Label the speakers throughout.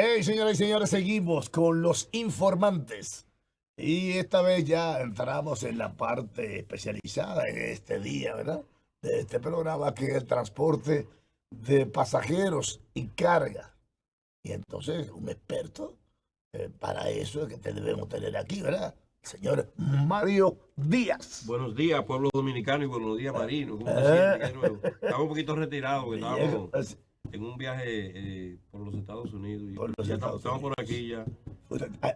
Speaker 1: Hey, señoras y señores, seguimos con los informantes. Y esta vez ya entramos en la parte especializada en este día, ¿verdad? De este programa, que es el transporte de pasajeros y carga. Y entonces, un experto para eso es que te debemos tener aquí, ¿verdad? El señor Mario Díaz.
Speaker 2: Buenos días, pueblo dominicano, y buenos días, Marino. ¿Cómo te sientes
Speaker 1: Eh,
Speaker 2: de nuevo? Estamos un poquito retirados porque
Speaker 1: Bien,
Speaker 2: estábamos en un viaje por los Estados Unidos y
Speaker 1: por los
Speaker 2: ya
Speaker 1: Estados
Speaker 2: estamos por
Speaker 1: Unidos.
Speaker 2: aquí ya.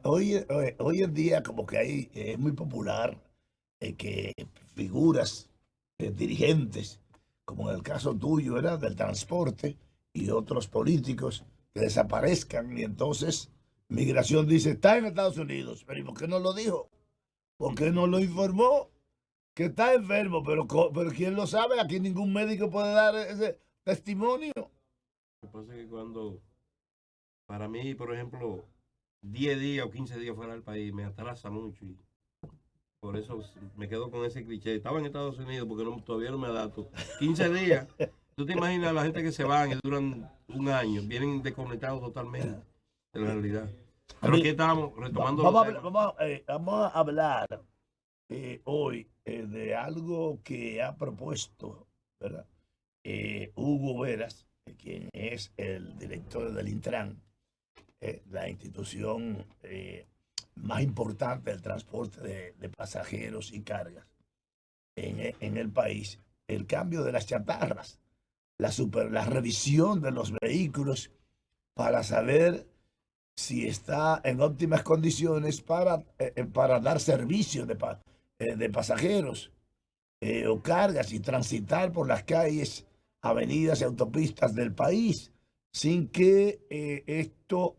Speaker 1: Hoy en día como que es muy popular que figuras, dirigentes, como en el caso tuyo, ¿verdad? Del transporte y otros políticos que desaparezcan y entonces Migración dice, está en Estados Unidos, pero ¿y por qué no lo dijo? ¿Por qué no lo informó? Que está enfermo, pero ¿quién lo sabe? Aquí ningún médico puede dar ese testimonio.
Speaker 2: Lo que pasa es que para mí, por ejemplo, 10 días o 15 días fuera del país me atrasa mucho y por eso me quedo con ese cliché. Estaba en Estados Unidos porque todavía no me adapto. 15 días, tú te imaginas a la gente que se van y duran un año, vienen desconectados totalmente de la realidad.
Speaker 1: A
Speaker 2: Pero
Speaker 1: mí,
Speaker 2: aquí estamos retomando los temas.
Speaker 1: vamos a hablar hoy de algo que ha propuesto, ¿verdad? Hugo Veras, quien es el director del Intran, la institución más importante del transporte de pasajeros y cargas en el país, el cambio de las chatarras, la revisión de los vehículos para saber si está en óptimas condiciones para dar servicio de pasajeros o cargas y transitar por las calles, avenidas y autopistas del país sin que esto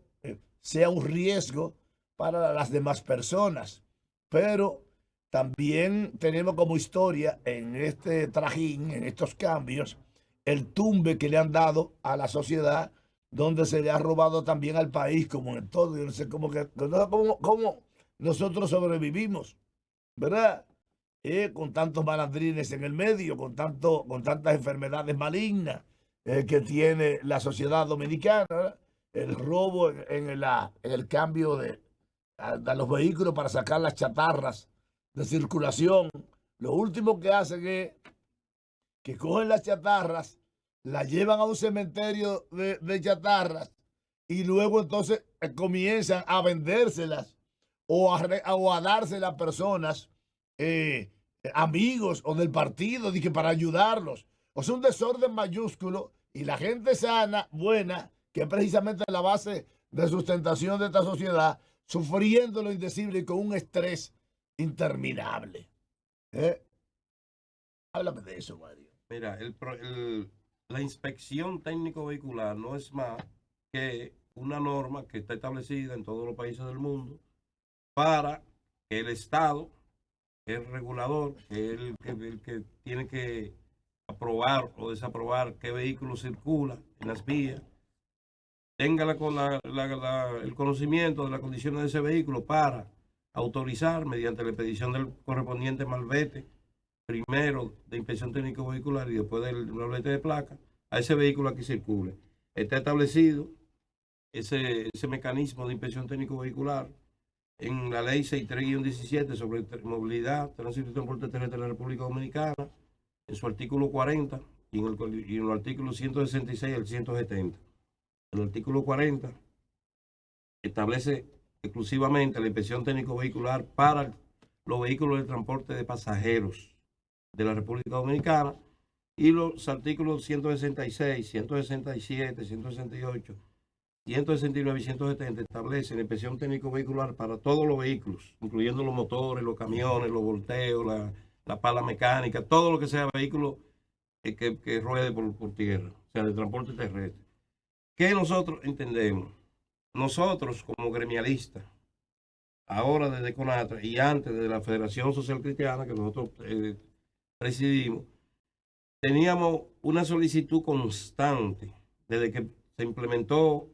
Speaker 1: sea un riesgo para las demás personas. Pero también tenemos como historia en este trajín, en estos cambios, el tumbe que le han dado a la sociedad, donde se le ha robado también al país, como en todo. Yo no sé cómo nosotros sobrevivimos, ¿verdad? Con tantos malandrines en el medio, con tantas enfermedades malignas que tiene la sociedad dominicana, ¿verdad? El robo en el cambio de los vehículos para sacar las chatarras de circulación. Lo último que hacen es que cogen las chatarras, las llevan a un cementerio de chatarras y luego entonces comienzan a vendérselas o a dárselas a personas, eh, amigos o del partido, dije, para ayudarlos. O sea, un desorden mayúsculo y la gente sana, buena, que es precisamente la base de sustentación de esta sociedad, sufriendo lo indecible y con un estrés interminable. ¿Eh? Háblame de eso, Mario.
Speaker 2: Mira, la inspección técnico vehicular no es más que una norma que está establecida en todos los países del mundo para que el Estado, el regulador, que es el que tiene que aprobar o desaprobar qué vehículo circula en las vías, tenga el conocimiento de las condiciones de ese vehículo para autorizar mediante la expedición del correspondiente malvete, primero de inspección técnico vehicular y después del malvete de placa, a ese vehículo que circule. Está establecido ese mecanismo de inspección técnico vehicular en la ley 63-17 sobre movilidad, tránsito y transporte terrestre de la República Dominicana, en su artículo 40 y en los artículos 166 al 170. El artículo 40 establece exclusivamente la inspección técnico vehicular para los vehículos de transporte de pasajeros de la República Dominicana, y los artículos 166, 167, 168, 169 y 170 establecen la inspección técnico vehicular para todos los vehículos, incluyendo los motores, los camiones, los volteos, la pala mecánica, todo lo que sea vehículo que ruede por tierra, o sea, de transporte terrestre. ¿Qué nosotros entendemos? Nosotros como gremialistas, ahora desde CONATRA y antes de la Federación Social Cristiana que nosotros presidimos, teníamos una solicitud constante desde que se implementó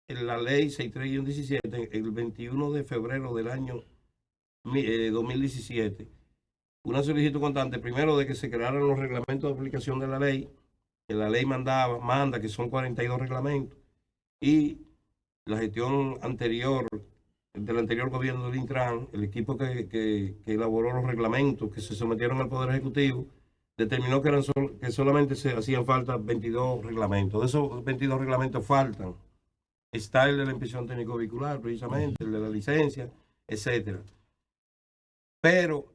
Speaker 2: en la ley 63-17 el 21 de febrero del año 2017. Una solicitud constante, primero de que se crearan los reglamentos de aplicación de la ley, que la ley manda, que son 42 reglamentos, y la gestión anterior, del anterior gobierno del Intran, el equipo que elaboró los reglamentos que se sometieron al Poder Ejecutivo, determinó que, que solamente se hacían falta 22 reglamentos. De esos 22 reglamentos faltan. Está el de la inspección técnico vehicular, precisamente, el de la licencia, etcétera. Pero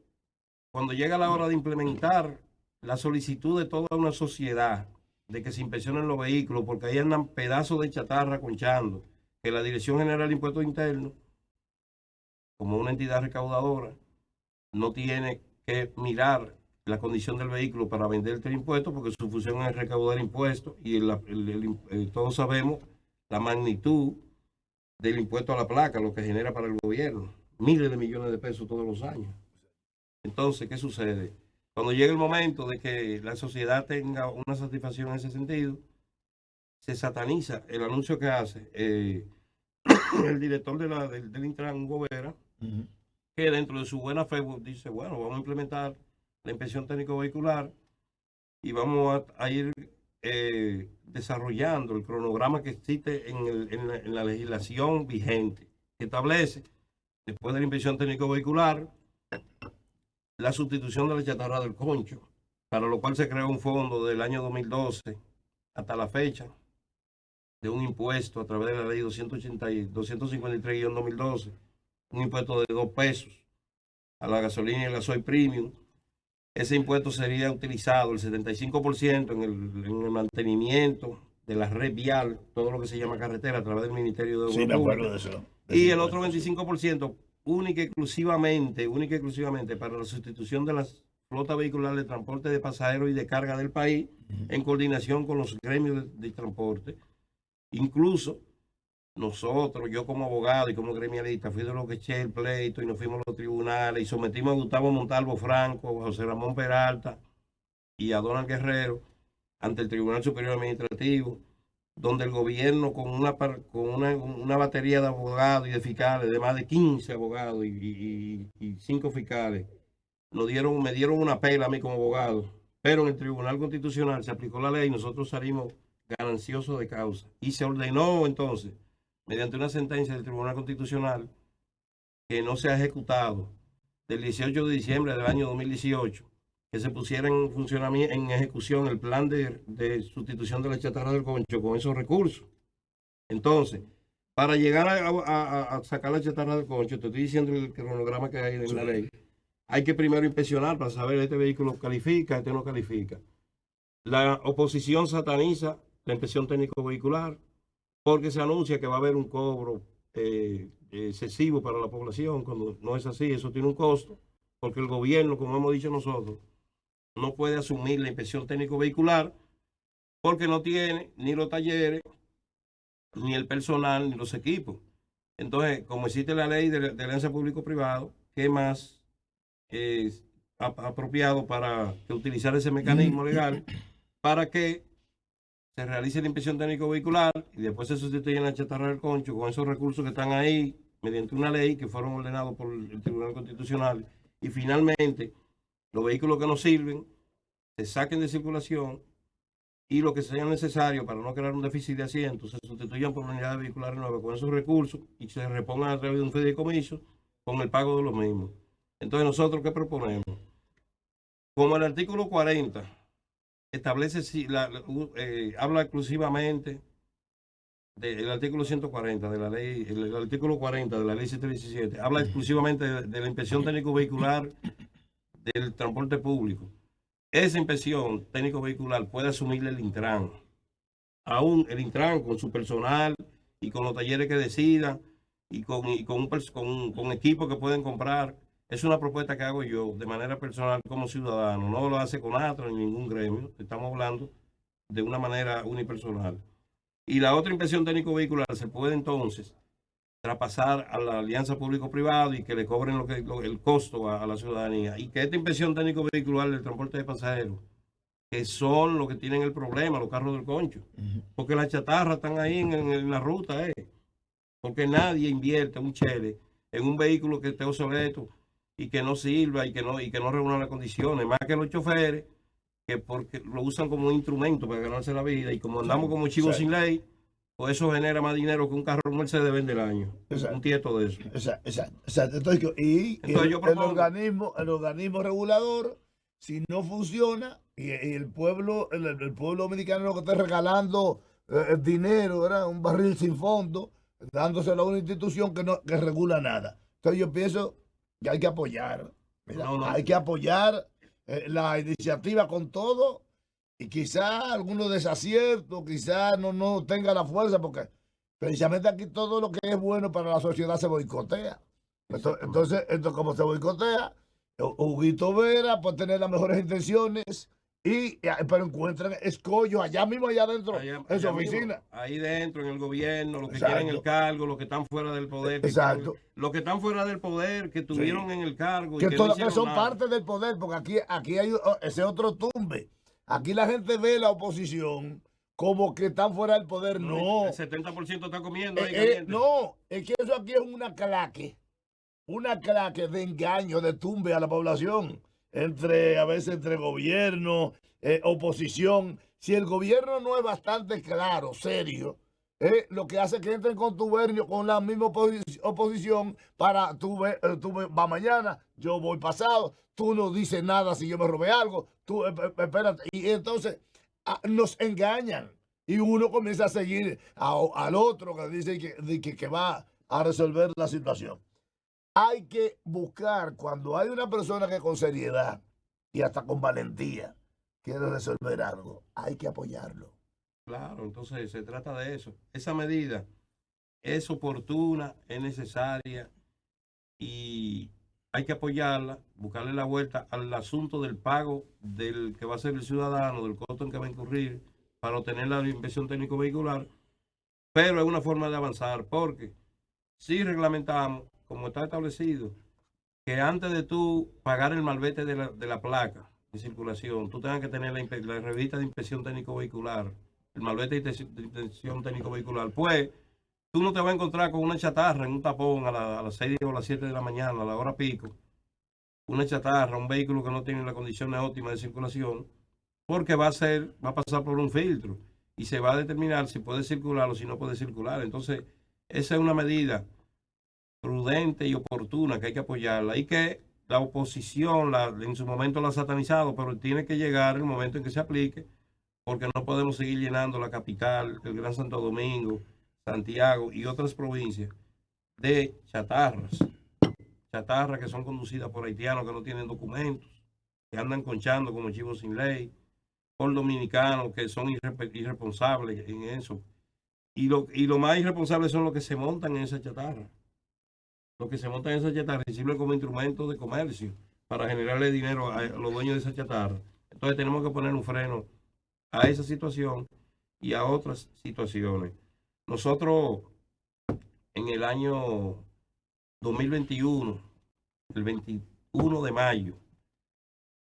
Speaker 2: cuando llega la hora de implementar la solicitud de toda una sociedad de que se inspeccionen los vehículos, porque ahí andan pedazos de chatarra conchando, que la Dirección General de Impuestos Internos, como una entidad recaudadora, no tiene que mirar la condición del vehículo para venderte el impuesto, porque su función es recaudar impuestos y todos sabemos la magnitud del impuesto a la placa, lo que genera para el gobierno, miles de millones de pesos todos los años. Entonces, ¿qué sucede? Cuando llega el momento de que la sociedad tenga una satisfacción en ese sentido, se sataniza el anuncio que hace el director del Intran, Gobera, que dentro de su buena fe dice, bueno, vamos a implementar la inspección técnico vehicular y vamos a ir desarrollando el cronograma que existe en la legislación vigente, que establece, después de la inspección técnico vehicular, la sustitución de la chatarra del concho, para lo cual se creó un fondo del año 2012 hasta la fecha de un impuesto a través de la ley 253-2012, un impuesto de 2 pesos a la gasolina y el gasoil premium. Ese impuesto sería utilizado el 75% en el mantenimiento de la red vial, todo lo que se llama carretera, a través del Ministerio de Obras
Speaker 1: Sí, me acuerdo de eso.
Speaker 2: Y el otro 25% única y exclusivamente para la sustitución de las flotas vehiculares de transporte de pasajeros y de carga del país, en coordinación con los gremios de transporte. Incluso nosotros, yo como abogado y como gremialista, fui de los que eché el pleito y nos fuimos a los tribunales y sometimos a Gustavo Montalvo Franco, a José Ramón Peralta y a Donald Guerrero ante el Tribunal Superior Administrativo, donde el gobierno con una batería de abogados y de fiscales, de más de 15 abogados y 5 fiscales, me dieron una pela a mí como abogado, pero en el Tribunal Constitucional se aplicó la ley y nosotros salimos gananciosos de causa. Y se ordenó entonces, mediante una sentencia del Tribunal Constitucional, que no se ha ejecutado del 18 de diciembre del año 2018, que se pusiera en funcionamiento, en ejecución el plan de sustitución de la chatarra del concho con esos recursos. Entonces, para llegar a sacar la chatarra del concho, te estoy diciendo el cronograma que hay en la ley, hay que primero inspeccionar para saber este vehículo califica, este no califica. La oposición sataniza la inspección técnico vehicular porque se anuncia que va a haber un cobro excesivo para la población, cuando no es así. Eso tiene un costo, porque el gobierno, como hemos dicho nosotros, no puede asumir la inspección técnico vehicular porque no tiene ni los talleres, ni el personal, ni los equipos. Entonces, como existe la ley de alianza público-privado, ¿qué más es apropiado para utilizar ese mecanismo legal para que se realice la inspección técnico vehicular y después se sustituye la chatarra del concho con esos recursos que están ahí mediante una ley que fueron ordenados por el Tribunal Constitucional, y finalmente los vehículos que no sirven se saquen de circulación y lo que sea necesario para no crear un déficit de asientos se sustituyan por unidades vehiculares nuevas con esos recursos y se repongan a través de un fideicomiso con el pago de los mismos. Entonces, ¿nosotros qué proponemos? Como el artículo 40 establece, habla exclusivamente del artículo 140 de la ley, el artículo 40 de la ley 717, habla exclusivamente de la inspección técnico vehicular del transporte público. Esa inspección técnico vehicular puede asumirle el Intran. Aún el Intran con su personal y con los talleres que decida y con equipos que pueden comprar. Es una propuesta que hago yo de manera personal como ciudadano. No lo hace CONATRA ni ningún gremio. Estamos hablando de una manera unipersonal. Y la otra inspección técnico vehicular se puede entonces traspasar a la alianza público-privado y que le cobren el costo a la ciudadanía. Y que esta inspección técnico vehicular del transporte de pasajeros, que son los que tienen el problema, los carros del concho, porque las chatarras están ahí en la ruta, porque nadie invierte un chele en un vehículo que esté obsoleto y que no sirva y que no reúna las condiciones, más que los choferes, que porque lo usan como un instrumento para ganarse la vida, y como andamos como chivos sin ley, pues eso genera más dinero que un carro Mercedes vende el año.
Speaker 1: Exacto.
Speaker 2: Un tieto de eso.
Speaker 1: Exacto. Entonces,
Speaker 2: Entonces yo propongo,
Speaker 1: el organismo regulador, si no funciona, y el pueblo, el pueblo dominicano lo que está regalando dinero, ¿verdad? Un barril sin fondo, dándoselo a una institución que regula nada. Entonces yo pienso que hay que apoyar. Mira,
Speaker 2: no.
Speaker 1: hay que apoyar la iniciativa con todo, y quizá algunos desaciertos, quizá no tenga la fuerza, porque precisamente aquí todo lo que es bueno para la sociedad se boicotea. Entonces, como se boicotea, Huguito Vera puede tener las mejores intenciones, pero encuentran escollos allá mismo, allá adentro, en su oficina.
Speaker 2: Mismo, ahí dentro, en el gobierno, los que
Speaker 1: Exacto.
Speaker 2: quieren el cargo, los que están fuera del poder.
Speaker 1: Exacto.
Speaker 2: Los que están fuera del poder, que estuvieron
Speaker 1: Sí.
Speaker 2: en el cargo.
Speaker 1: Que,
Speaker 2: y que no
Speaker 1: que son
Speaker 2: nada.
Speaker 1: parte del poder, porque aquí hay ese otro tumbe. Aquí la gente ve la oposición como que están fuera del poder. No.
Speaker 2: El 70% está comiendo ahí
Speaker 1: no, es que eso aquí es una claque de engaño, de tumbe a la población, a veces entre gobierno, oposición. Si el gobierno no es bastante claro, serio, lo que hace es que entren con tubernio con la misma oposición para tú va mañana, yo voy pasado, tú no dices nada si yo me robé algo, tú espérate. Y entonces nos engañan y uno comienza a seguir al otro que dice que va a resolver la situación. Hay que buscar, cuando hay una persona que con seriedad y hasta con valentía quiere resolver algo, hay que apoyarlo.
Speaker 2: Claro, entonces se trata de eso. Esa medida es oportuna, es necesaria y hay que apoyarla, buscarle la vuelta al asunto del pago del que va a ser el ciudadano, del costo en que va a incurrir para obtener la inversión técnico vehicular, pero es una forma de avanzar porque si reglamentamos, como está establecido, que antes de tú pagar el malvete de la placa de circulación, tú tengas que tener la revista de inspección técnico vehicular, el malvete de inspección técnico vehicular, pues tú no te vas a encontrar con una chatarra en un tapón a las 6 o las 7 de la mañana, a la hora pico, una chatarra, un vehículo que no tiene las condiciones óptimas de circulación, porque va a pasar por un filtro y se va a determinar si puede circular o si no puede circular. Entonces, esa es una medida prudente y oportuna que hay que apoyarla y que la oposición en su momento la ha satanizado, pero tiene que llegar el momento en que se aplique, porque no podemos seguir llenando la capital, el Gran Santo Domingo, Santiago y otras provincias de chatarras que son conducidas por haitianos que no tienen documentos, que andan conchando como chivos sin ley, por dominicanos que son irresponsables en eso. Y lo más irresponsable son los que se montan en esa chatarra. Los que se montan en esa chatarra y sirven como instrumento de comercio para generarle dinero a los dueños de esa chatarra. Entonces tenemos que poner un freno a esa situación y a otras situaciones. Nosotros en el año 2021, el 21 de mayo,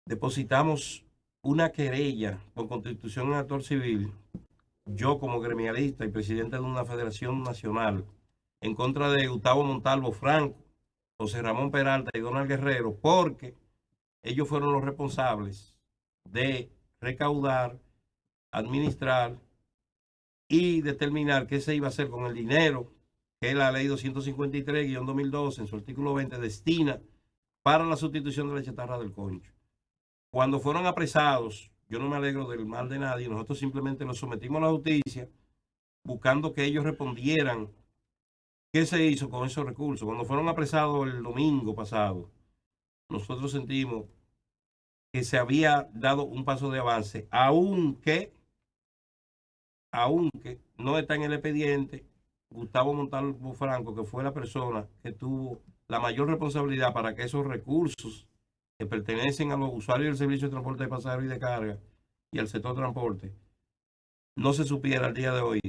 Speaker 2: depositamos una querella por constitución en actor civil, yo como gremialista y presidente de una federación nacional, en contra de Gustavo Montalvo Franco, José Ramón Peralta y Donald Guerrero, porque ellos fueron los responsables de recaudar, administrar y determinar qué se iba a hacer con el dinero que la ley 253-2012 en su artículo 20 destina para la sustitución de la chatarra del concho. Cuando fueron apresados, yo no me alegro del mal de nadie, nosotros simplemente los sometimos a la justicia buscando que ellos respondieran qué se hizo con esos recursos. Cuando fueron apresados el domingo pasado, nosotros sentimos que se había dado un paso de avance, aunque no está en el expediente Gustavo Montalvo Franco, que fue la persona que tuvo la mayor responsabilidad para que esos recursos que pertenecen a los usuarios del servicio de transporte de pasajeros y de carga y al sector transporte, no se supiera al día de hoy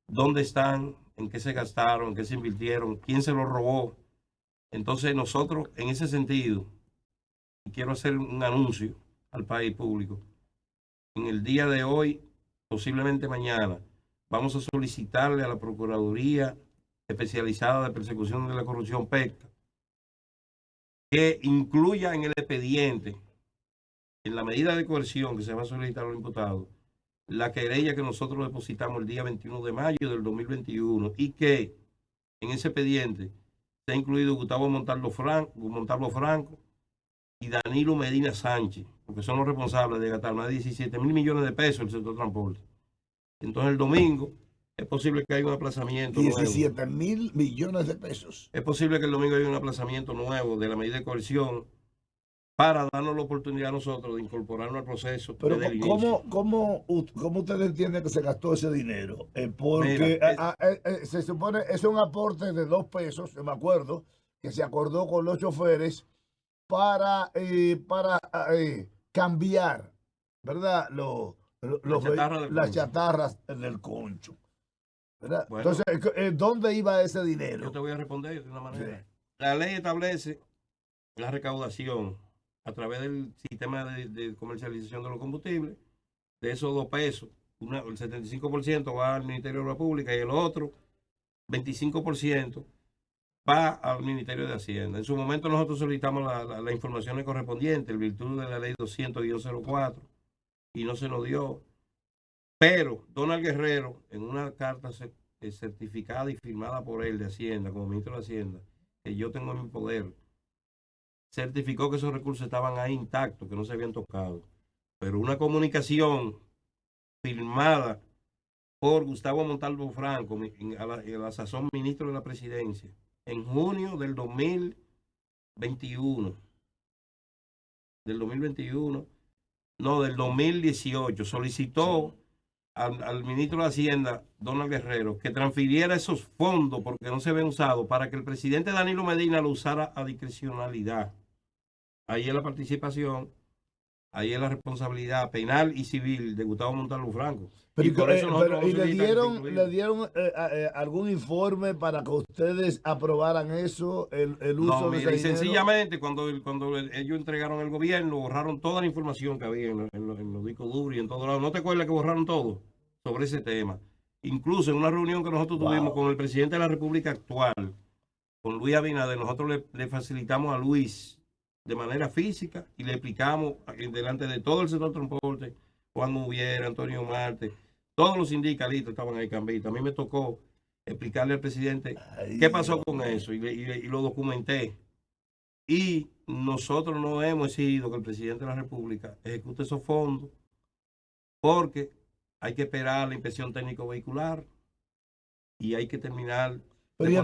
Speaker 2: dónde están, en qué se gastaron, en qué se invirtieron, quién se los robó. Entonces nosotros, en ese sentido, y quiero hacer un anuncio al país público, en el día de hoy, posiblemente mañana, vamos a solicitarle a la Procuraduría Especializada de Persecución de la Corrupción, PECTA, que incluya en el expediente, en la medida de coerción que se va a solicitar a los imputados, la querella que nosotros depositamos el día 21 de mayo del 2021 y que en ese expediente se ha incluido Gustavo Montalvo Franco y Danilo Medina Sánchez, porque son los responsables de gastar más de 17.000 millones de pesos en el sector transporte. Entonces el domingo es posible que haya un aplazamiento
Speaker 1: 17.000 millones de pesos.
Speaker 2: Es posible que el domingo haya un aplazamiento nuevo de la medida de coerción para darnos la oportunidad a nosotros de incorporarnos al proceso.
Speaker 1: Pero ¿cómo ustedes entienden que se gastó ese dinero? Porque se supone, es un aporte de 2 pesos, me acuerdo, que se acordó con los choferes para cambiar, ¿verdad? Las chatarras del concho. ¿Verdad? Bueno, entonces, ¿dónde iba ese dinero?
Speaker 2: Yo te voy a responder de una manera. Sí. La ley establece la recaudación a través del sistema de comercialización de los combustibles. De esos 2 pesos, el 75% va al Ministerio de la República y el otro 25% va al Ministerio de Hacienda. En su momento nosotros solicitamos las informaciones correspondientes en virtud de la ley 200-04 y no se nos dio. Pero Donald Guerrero, en una carta certificada y firmada por él de Hacienda, como ministro de Hacienda, que yo tengo en mi poder, certificó que esos recursos estaban ahí intactos, que no se habían tocado. Pero una comunicación firmada por Gustavo Montalvo Franco, a la sazón ministro de la Presidencia, en junio del 2021, del 2018, solicitó al ministro de Hacienda, Donald Guerrero, que transfiriera esos fondos porque no se habían usado para que el presidente Danilo Medina lo usara a discrecionalidad. Ahí es la participación, ahí es la responsabilidad penal y civil de Gustavo Montalvo Franco.
Speaker 1: ¿Y le dieron algún informe para que ustedes aprobaran eso, el uso de ese dinero?
Speaker 2: Sencillamente, cuando ellos entregaron el gobierno, borraron toda la información que había en los discos duros y en todos lados. ¿No te acuerdas que borraron todo sobre ese tema? Incluso en una reunión que nosotros tuvimos con el presidente de la República actual, con Luis Abinader, nosotros le facilitamos a Luis de manera física y le explicamos delante de todo el sector transporte, Juan Ubiera, Antonio Marte, todos los sindicalistas estaban ahí, Cambita. A mí me tocó explicarle al presidente qué pasó con eso y lo documenté. Y nosotros no hemos exigido que el presidente de la República ejecute esos fondos porque hay que esperar la inspección técnico vehicular y hay que terminar.
Speaker 1: Pero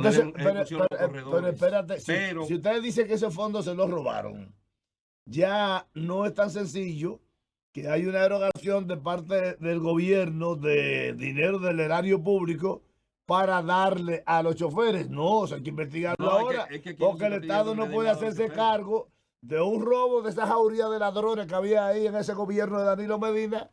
Speaker 1: espérate, si ustedes dicen que esos fondos se los robaron, ya no es tan sencillo que hay una erogación de parte del gobierno de dinero del erario público para darle a los choferes. No, hay que investigarlo ahora, porque el Estado no puede hacerse cargo de un robo de esa jauría de ladrones que había ahí en ese gobierno de Danilo Medina.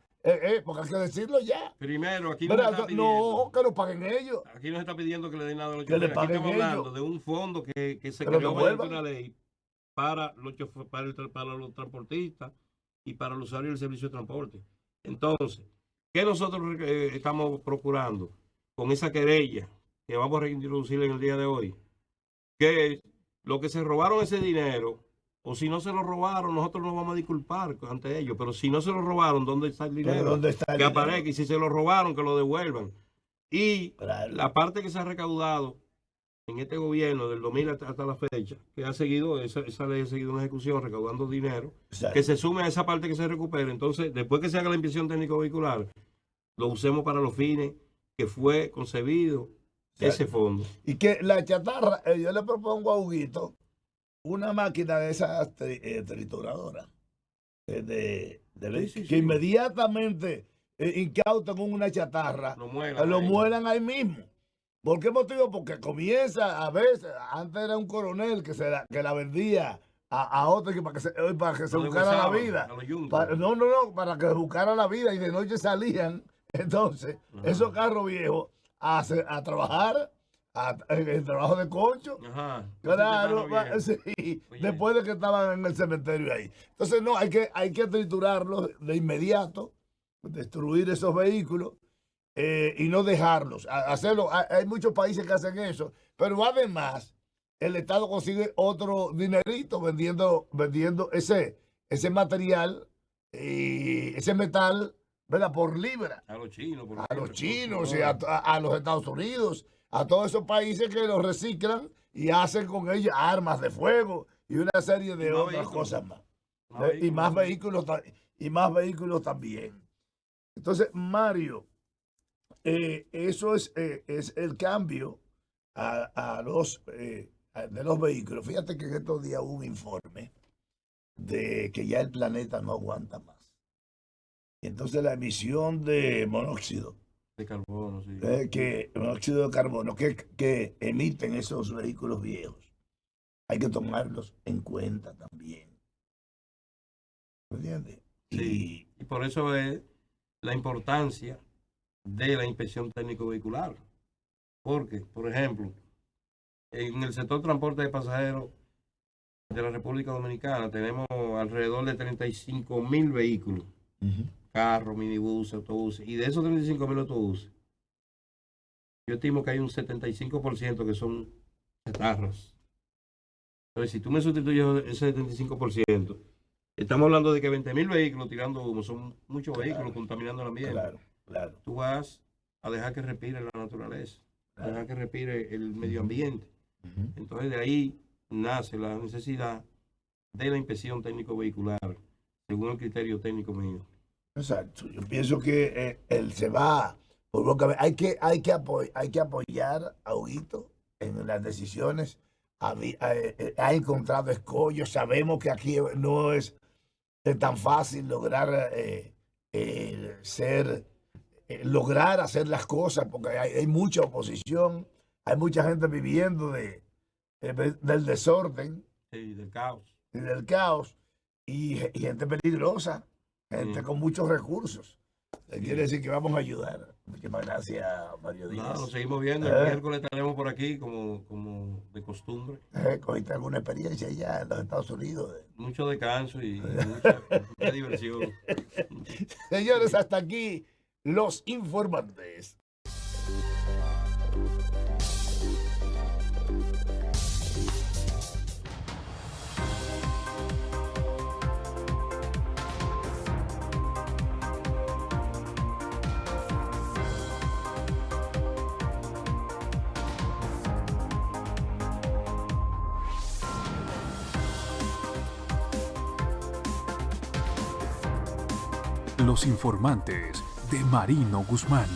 Speaker 1: Porque hay que decirlo ya.
Speaker 2: Primero, aquí nos está pidiendo.
Speaker 1: No, que lo paguen ellos.
Speaker 2: Aquí nos está pidiendo que le den nada a los
Speaker 1: choferes. Aquí
Speaker 2: estamos hablando de un fondo que se creó mediante una ley para los transportistas y para los usuarios del servicio de transporte. Entonces, ¿qué nosotros estamos procurando con esa querella que vamos a reintroducir en el día de hoy? Que lo que se robaron ese dinero, o si no se lo robaron, nosotros nos vamos a disculpar ante ellos, pero si no se lo robaron, ¿dónde está el dinero?
Speaker 1: ¿Dónde está el
Speaker 2: que
Speaker 1: dinero?
Speaker 2: Aparezca, y si se lo robaron, que lo devuelvan. Y la parte que se ha recaudado en este gobierno del 2000 hasta la fecha, que ha seguido, esa ley ha seguido una ejecución recaudando dinero, que se sume a esa parte que se recupere. Entonces, después que se haga la inspección técnico vehicular, lo usemos para los fines que fue concebido ese fondo.
Speaker 1: Y que la chatarra, yo le propongo a Huguito una máquina de esas trituradoras que inmediatamente incautan una chatarra, lo muelan ahí mismo. ¿Por qué motivo? Porque comienza a veces, antes era un coronel que la vendía a otro para que se buscara la vida. Para que buscara la vida y de noche salían. Entonces, esos carros viejos a trabajar, el trabajo de concho. Claro, sí, después de que estaban en el cementerio ahí. Entonces, no, hay que triturarlos de inmediato, destruir esos vehículos. Y no dejarlos, hacerlo. Hay muchos países que hacen eso, pero además el Estado consigue otro dinerito vendiendo ese material y ese metal ¿verdad? Por libra.
Speaker 2: A los chinos. Por
Speaker 1: A
Speaker 2: ejemplo,
Speaker 1: los chinos
Speaker 2: por
Speaker 1: y a los Estados Unidos, a todos esos países que los reciclan y hacen con ellos armas de fuego y una serie de
Speaker 2: más
Speaker 1: otras
Speaker 2: vehículos.
Speaker 1: cosas más.
Speaker 2: Más
Speaker 1: Y más
Speaker 2: vehículos.
Speaker 1: vehículos, y más vehículos también. Entonces, Mario, eso es el cambio de los vehículos. Fíjate que en estos días hubo un informe de que ya el planeta no aguanta más. Y entonces la emisión de monóxido,
Speaker 2: De carbono, sí.
Speaker 1: monóxido de carbono que emiten esos vehículos viejos, hay que tomarlos en cuenta también. ¿Me entiendes?
Speaker 2: Sí. Y por eso es la importancia de la inspección técnico vehicular. Porque, por ejemplo, en el sector transporte de pasajeros de la República Dominicana tenemos alrededor de 35.000 vehículos, carros, minibuses, autobuses, y de esos 35.000 autobuses, yo estimo que hay un 75% que son chatarras. Entonces, si tú me sustituyes ese 75%, estamos hablando de que 20.000 vehículos tirando humo, son muchos vehículos contaminando el ambiente.
Speaker 1: Claro.
Speaker 2: Tú vas a dejar que respire la naturaleza, a dejar que respire el medio ambiente. Entonces, de ahí nace la necesidad de la inspección técnico vehicular, según el criterio técnico mío.
Speaker 1: Exacto. Yo pienso que él se va por boca. Hay que apoyar a Huguito en las decisiones. Ha encontrado escollos. Sabemos que aquí no es tan fácil lograr lograr hacer las cosas porque hay mucha oposición. Hay mucha gente viviendo del desorden.
Speaker 2: Sí, del caos.
Speaker 1: Y del caos. Y gente peligrosa. Gente con muchos recursos. Quiere decir que vamos a ayudar. Muchísimas gracias, Mario Díaz.
Speaker 2: Nos seguimos viendo. El miércoles estaremos por aquí como de costumbre.
Speaker 1: ¿Cogiste alguna experiencia allá en los Estados Unidos?
Speaker 2: Mucho descanso y mucha diversión.
Speaker 1: Señores, hasta aquí los informantes.
Speaker 3: Los informantes de Marino Guzmán.